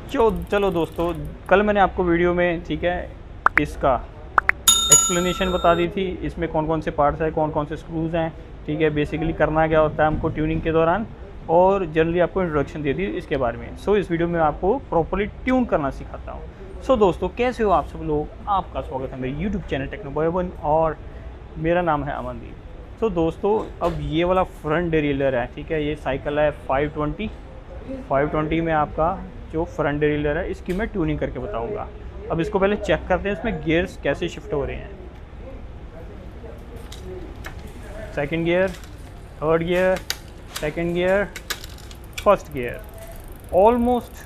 चलो दोस्तों, कल मैंने आपको वीडियो में ठीक है इसका एक्सप्लेनेशन बता दी थी, इसमें कौन कौन से पार्ट्स हैं, कौन कौन से स्क्रूज़ हैं, ठीक है। बेसिकली करना क्या होता है हमको ट्यूनिंग के दौरान, और जनरली आपको इंट्रोडक्शन दे दी इसके बारे में। सो इस वीडियो में आपको प्रॉपर्ली ट्यून करना सिखाता हूँ। सो दोस्तों, कैसे हो आप सब लोग? आपका स्वागत है मेरे YouTube channel Techno Boy One, और मेरा नाम है अमनदीप। तो दोस्तों, अब ये वाला फ्रंट डिरेलर है, ठीक है। ये साइकिल है 520 में आपका जो फ्रंट डिरेलर है, इसकी मैं ट्यूनिंग करके बताऊंगा। अब इसको पहले चेक करते हैं इसमें गियर्स कैसे शिफ्ट हो रहे हैं। Second gear, third gear, second gear, first gear, almost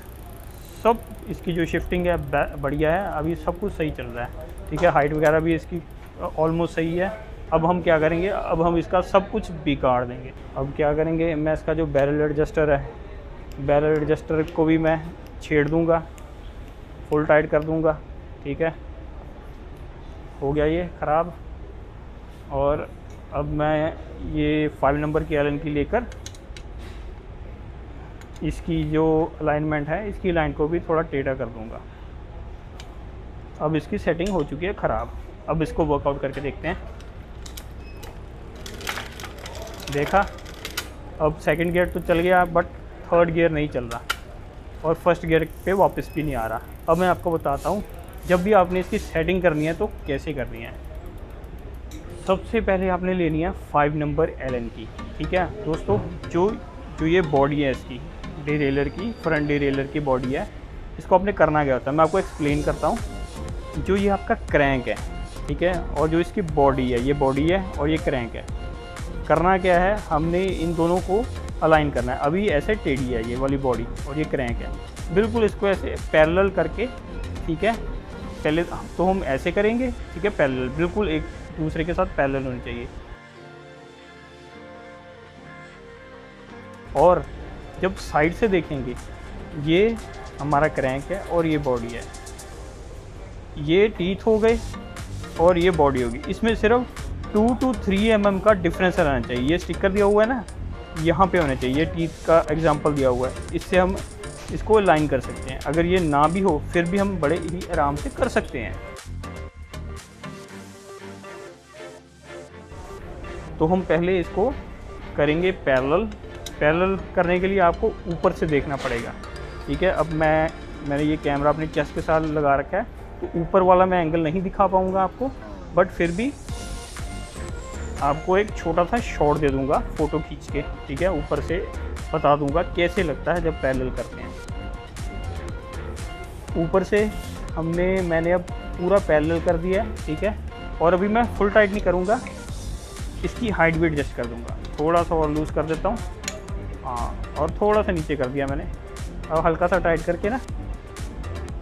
सब इसकी जो शिफ्टिंग है बढ़िया है। अभी सब कुछ सही चल रहा है, ठीक है। हाइट वगैरह भी इसकी ऑलमोस्ट सही है। अब हम क्या करेंगे, अब हम इसका सब कुछ बिगाड़ देंगे। अब क्या करेंगे, मैं इसका जो बैरल एडजस्टर है, बैरल एडजस्टर को भी मैं छेड़ दूंगा, फुल टाइट कर दूंगा, ठीक है। हो गया ये ख़राब। और अब मैं ये 5 नंबर की एलन की लेकर इसकी जो अलाइनमेंट है, इसकी लाइन को भी थोड़ा टेढ़ा कर दूंगा। अब इसकी सेटिंग हो चुकी है ख़राब। अब इसको वर्कआउट करके देखते हैं। देखा, अब सेकंड गियर तो चल गया, बट थर्ड गियर नहीं चल रहा, और फर्स्ट गियर पे वापस भी नहीं आ रहा। अब मैं आपको बताता हूँ जब भी आपने इसकी सेटिंग करनी है तो कैसे करनी है। सबसे पहले आपने लेनी है 5 नंबर एलन की, ठीक है दोस्तों। जो ये बॉडी है इसकी डिरेलर की, फ्रंट डिरेलर की बॉडी है, इसको आपने करना क्या होता है मैं आपको एक्सप्लेन करता हूँ। जो ये आपका क्रैंक है, ठीक है, और जो इसकी बॉडी है, ये बॉडी है और ये क्रैंक है। करना क्या है, हमने इन दोनों को अलाइन करना है। अभी ऐसे टेढ़ी है ये वाली बॉडी और ये क्रैंक है, बिल्कुल इसको ऐसे पैरेलल करके, ठीक है। पहले तो हम ऐसे करेंगे, ठीक है, पैरेलल, बिल्कुल एक दूसरे के साथ पैरेलल होनी चाहिए। और जब साइड से देखेंगे, ये हमारा क्रैंक है और ये बॉडी है, ये टीथ हो गए और ये बॉडी होगी। इसमें सिर्फ 2 to 3 mm का डिफरेंस रहना चाहिए। ये स्टिकर दिया हुआ है ना, यहाँ पे होना चाहिए। ये टीथ का एग्जांपल दिया हुआ है, इससे हम इसको लाइन कर सकते हैं। अगर ये ना भी हो फिर भी हम बड़े ही आराम से कर सकते हैं। तो हम पहले इसको करेंगे पैरेलल। पैरेलल करने के लिए आपको ऊपर से देखना पड़ेगा, ठीक है। अब मैंने ये कैमरा अपने चेस्ट के साथ लगा रखा है, तो ऊपर वाला मैं एंगल नहीं दिखा पाऊँगा आपको, बट फिर भी आपको एक छोटा सा शॉट दे दूंगा फ़ोटो खींच के, ठीक है। ऊपर से बता दूंगा कैसे लगता है जब पैरेलल करते हैं। ऊपर से मैंने अब पूरा पैरेलल कर दिया है, ठीक है। और अभी मैं फुल टाइट नहीं करूँगा, इसकी हाइट भी एडजस्ट कर दूँगा। थोड़ा सा और लूज़ कर देता हूँ, हाँ, और थोड़ा सा नीचे कर दिया मैंने। अब हल्का सा टाइट करके ना,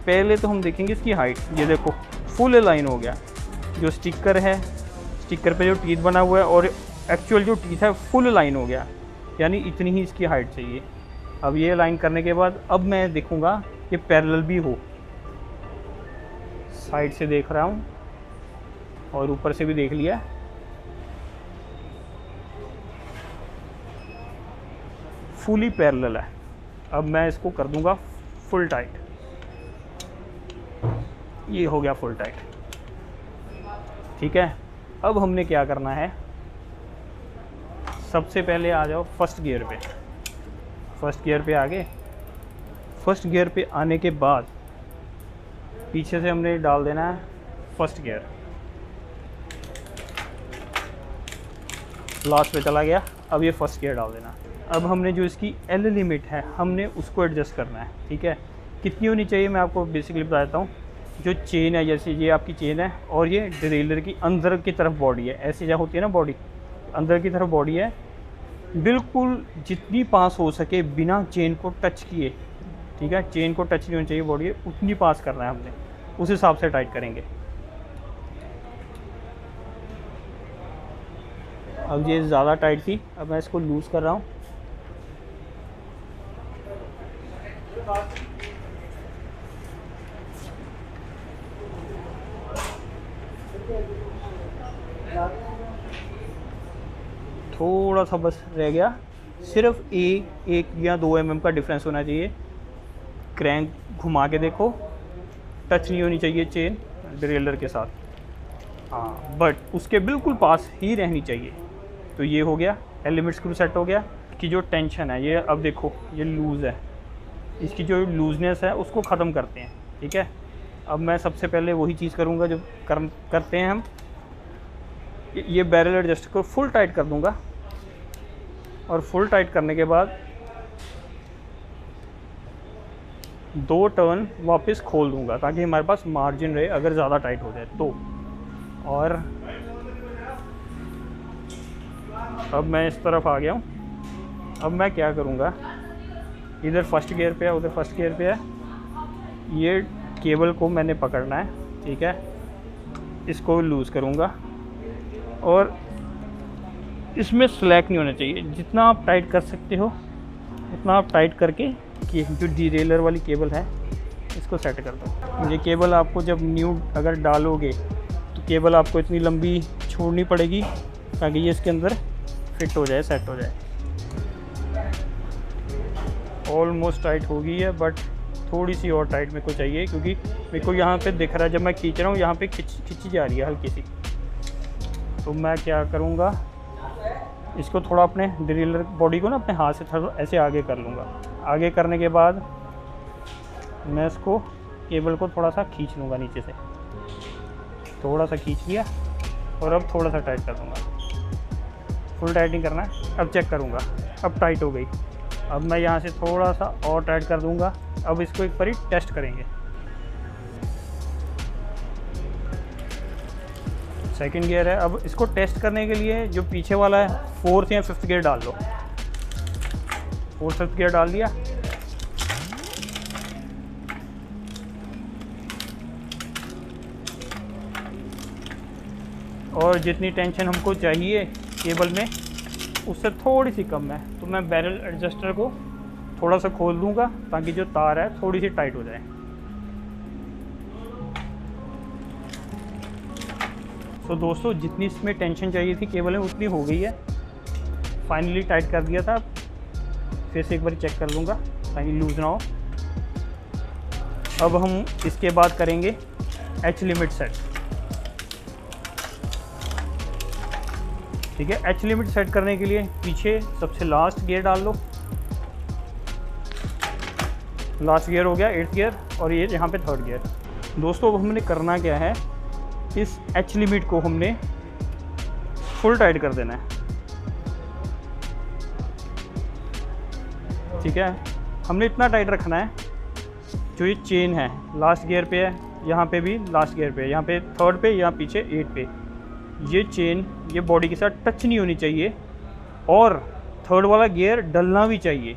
पहले तो हम देखेंगे इसकी हाइट। ये देखो फुल लाइन हो गया। जो स्टिकर है, स्टिकर पे जो टीथ बना हुआ है और एक्चुअल जो टीथ है फुल लाइन हो गया, यानी इतनी ही इसकी हाइट चाहिए। अब ये लाइन करने के बाद अब मैं देखूंगा कि पैरेलल भी हो। साइड से देख रहा हूँ और ऊपर से भी देख लिया। फुली पैरेलल है। अब मैं इसको कर दूंगा फुल टाइट। ये हो गया फुल टाइट, ठीक है। अब हमने क्या करना है, सबसे पहले आ जाओ फर्स्ट गियर पे। फर्स्ट गियर पे आ गए। फर्स्ट गियर पे आने के बाद पीछे से हमने डाल देना है फर्स्ट गियर। लास्ट पे चला गया, अब ये फर्स्ट गियर डाल देना। अब हमने जो इसकी एल लिमिट है, हमने उसको एडजस्ट करना है, ठीक है। कितनी होनी चाहिए मैं आपको बेसिकली बता देता हूँ। जो चेन है, जैसे ये आपकी चेन है और ये डिरेलर की अंदर की तरफ बॉडी है, ऐसी जहाँ होती है ना बॉडी, अंदर की तरफ बॉडी है, बिल्कुल जितनी पास हो सके बिना चेन को टच किए, ठीक है। चेन को टच नहीं होनी चाहिए बॉडी, उतनी पास करना है हमने, उस हिसाब से टाइट करेंगे। अब ये ज़्यादा टाइट थी, अब मैं इसको लूज़ कर रहा हूँ। थोड़ा सा बस रह गया, सिर्फ एक या 2 mm का डिफरेंस होना चाहिए क्रैंक घुमा के देखो, टच नहीं होनी चाहिए चेन डिरेलर के साथ, हाँ, बट उसके बिल्कुल पास ही रहनी चाहिए। तो ये हो गया, लिमिट स्क्रू सेट हो गया। कि जो टेंशन है ये अब देखो ये लूज़ है, इसकी जो लूजनेस है उसको ख़त्म करते हैं, ठीक है। अब मैं सबसे पहले वही चीज़ करूँगा जो करते हैं हम, ये बैरल एडजस्टर को फुल टाइट कर दूँगा और फुल टाइट करने के बाद 2 टर्न वापस खोल दूँगा ताकि हमारे पास मार्जिन रहे अगर ज़्यादा टाइट हो जाए तो। और अब मैं इस तरफ आ गया हूँ। अब मैं क्या करूँगा, इधर फर्स्ट गियर पे है, उधर फर्स्ट गियर पे है, ये केबल को मैंने पकड़ना है, ठीक है। इसको लूज़ करूँगा और इसमें स्लैक नहीं होना चाहिए, जितना आप टाइट कर सकते हो उतना आप टाइट करके कि जो डिरेलर वाली केबल है इसको सेट कर दो। ये केबल आपको जब न्यू अगर डालोगे तो केबल आपको इतनी लंबी छोड़नी पड़ेगी ताकि ये इसके अंदर फिट हो जाए, सेट हो जाए। ऑलमोस्ट टाइट हो गई है बट थोड़ी सी और टाइट मेरे को चाहिए, क्योंकि मेरे को यहाँ पे दिख रहा है जब मैं खींच रहा हूँ यहाँ पे खिंची जा रही है हल्की सी। तो मैं क्या करूँगा, इसको थोड़ा अपने ड्रिलर बॉडी को ना अपने हाथ से थोड़ा ऐसे आगे कर लूँगा। आगे करने के बाद मैं इसको केबल को थोड़ा सा खींच लूँगा नीचे से, थोड़ा सा खींच लिया और अब थोड़ा सा टाइट कर दूँगा। फुल टाइटिंग करना है। अब चेक करूँगा, अब टाइट हो गई। अब मैं यहाँ से थोड़ा सा और टाइट कर दूँगा। अब इसको एक बार ही टेस्ट करेंगे। सेकंड गियर है। अब इसको टेस्ट करने के लिए जो पीछे वाला है 4th या 5th गियर डाल लो। 4th 5th गियर डाल दिया। और जितनी टेंशन हमको चाहिए केबल में उससे थोड़ी सी कम है, तो मैं बैरल एडजस्टर को थोड़ा सा खोल दूंगा ताकि जो तार है थोड़ी सी टाइट हो जाए। तो दोस्तों जितनी इसमें टेंशन चाहिए थी केबल में उतनी हो गई है। फाइनली टाइट कर दिया था। फिर से एक बार चेक कर लूँगा ताकि लूज ना हो। अब हम इसके बाद करेंगे एच लिमिट सेट। ठीक है, एच लिमिट सेट करने के लिए पीछे सबसे लास्ट गियर डाल लो। लास्ट गियर हो गया 8th गियर और ये यहाँ पे 3rd गियर। दोस्तों अब हमने करना क्या है, इस एच लिमिट को हमने फुल टाइट कर देना है। ठीक है, हमने इतना टाइट रखना है जो ये चेन है लास्ट गियर पे है, यहाँ पे भी लास्ट गियर पे है, यहाँ पे 3rd पे, यहाँ पीछे 8 पे। ये चेन ये बॉडी के साथ टच नहीं होनी चाहिए और 3rd वाला गियर डलना भी चाहिए।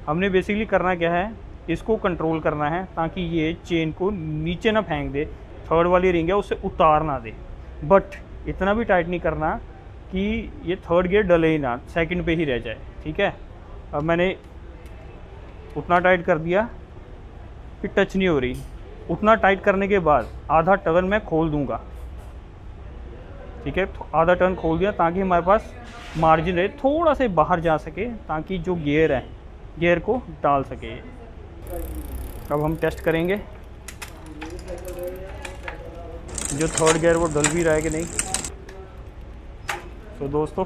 हमने बेसिकली करना क्या है, इसको कंट्रोल करना है ताकि ये चेन को नीचे ना फेंक दे, 3rd वाली रिंग है उससे उतार ना दे। बट इतना भी टाइट नहीं करना कि ये 3rd गियर डले ही ना, 2nd पे ही रह जाए। ठीक है, अब मैंने उतना टाइट कर दिया कि टच नहीं हो रही। उतना टाइट करने के बाद आधा टर्न मैं खोल दूंगा। ठीक है, तो आधा टर्न खोल दिया ताकि हमारे पास मार्जिन रहे, थोड़ा से बाहर जा सके ताकि जो गियर है गियर को डाल सके। अब हम टेस्ट करेंगे जो 3rd गियर वो डल भी रहा है कि नहीं। तो दोस्तों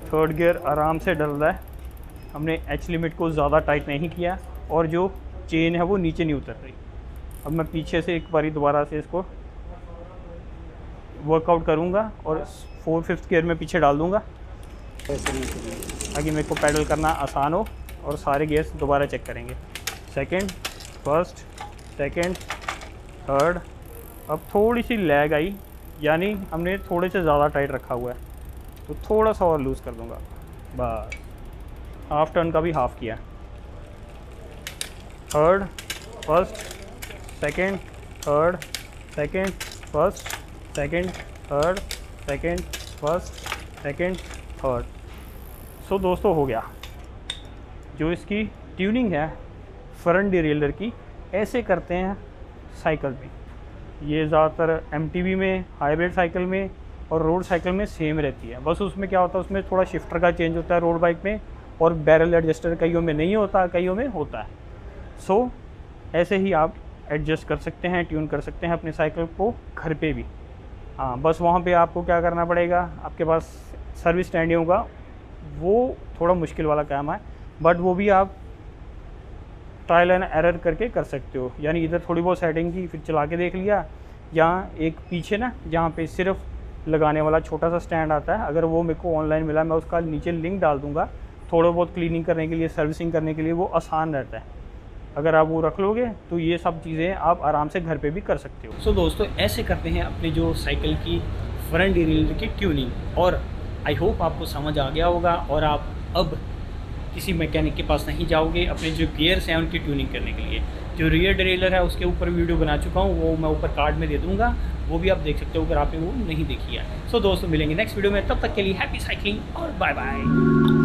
3rd गियर आराम से डल रहा है। हमने एच लिमिट को ज़्यादा टाइट नहीं किया और जो चेन है वो नीचे नहीं उतर रही। अब मैं पीछे से एक बारी दोबारा से इसको वर्कआउट करूँगा और 4th 5th गियर में पीछे डाल दूँगा ताकि मेरे को पैडल करना आसान हो। और सारे गियर्स दोबारा चेक करेंगे, 2nd, 1st, 2nd, 3rd। अब थोड़ी सी लैग आई, यानी हमने थोड़े से ज़्यादा टाइट रखा हुआ है, तो थोड़ा सा और लूज़ कर दूँगा। बस हाफ टर्न का भी हाफ किया। 3rd, 1st, 2nd, 3rd, 2nd, 1st, 2nd, 3rd, 2nd, 1st, 2nd, 3rd। सो दोस्तों हो गया। जो इसकी ट्यूनिंग है फ्रंट डिरेलर की, ऐसे करते हैं साइकिल भी। ये ज़्यादातर MTB में, हाइब्रिड साइकिल में और रोड साइकिल में सेम रहती है। बस उसमें क्या होता है, उसमें थोड़ा शिफ्टर का चेंज होता है रोड बाइक में, और बैरल एडजस्टर कईयों में नहीं होता, कईयों में होता है। सो ऐसे ही आप एडजस्ट कर सकते हैं, ट्यून कर सकते हैं अपने साइकिल को घर पे भी। हाँ, बस वहाँ पे आपको क्या करना पड़ेगा, आपके पास सर्विस स्टैंड होगा, वो थोड़ा मुश्किल वाला काम है, बट वो भी आप ट्रायल एंड एरर करके कर सकते हो। यानी इधर थोड़ी बहुत सेटिंग की, फिर चला के देख लिया, या एक पीछे ना जहाँ पे सिर्फ लगाने वाला छोटा सा स्टैंड आता है, अगर वो मेरे को ऑनलाइन मिला, मैं उसका नीचे लिंक डाल दूँगा। थोड़ा बहुत क्लीनिंग करने के लिए, सर्विसिंग करने के लिए वो आसान रहता है। अगर आप वो रख लोगे तो ये सब चीज़ें आप आराम से घर पे भी कर सकते हो। सो दोस्तों, ऐसे करते हैं अपने जो साइकिल की फ्रंट डिरेलर की ट्यूनिंग, और आई होप आपको समझ आ गया होगा और आप अब किसी मैकेनिक के पास नहीं जाओगे अपने जो गियर्स हैं उनकी ट्यूनिंग करने के लिए। जो रियर डिरेलर है उसके ऊपर वीडियो बना चुका हूँ, वो मैं ऊपर कार्ड में दे दूँगा, वो भी आप देख सकते हो अगर आपने वो नहीं देखी है। सो दोस्तों, मिलेंगे नेक्स्ट वीडियो में, तब तक के लिए हैप्पी साइकिलिंग और बाय बाय।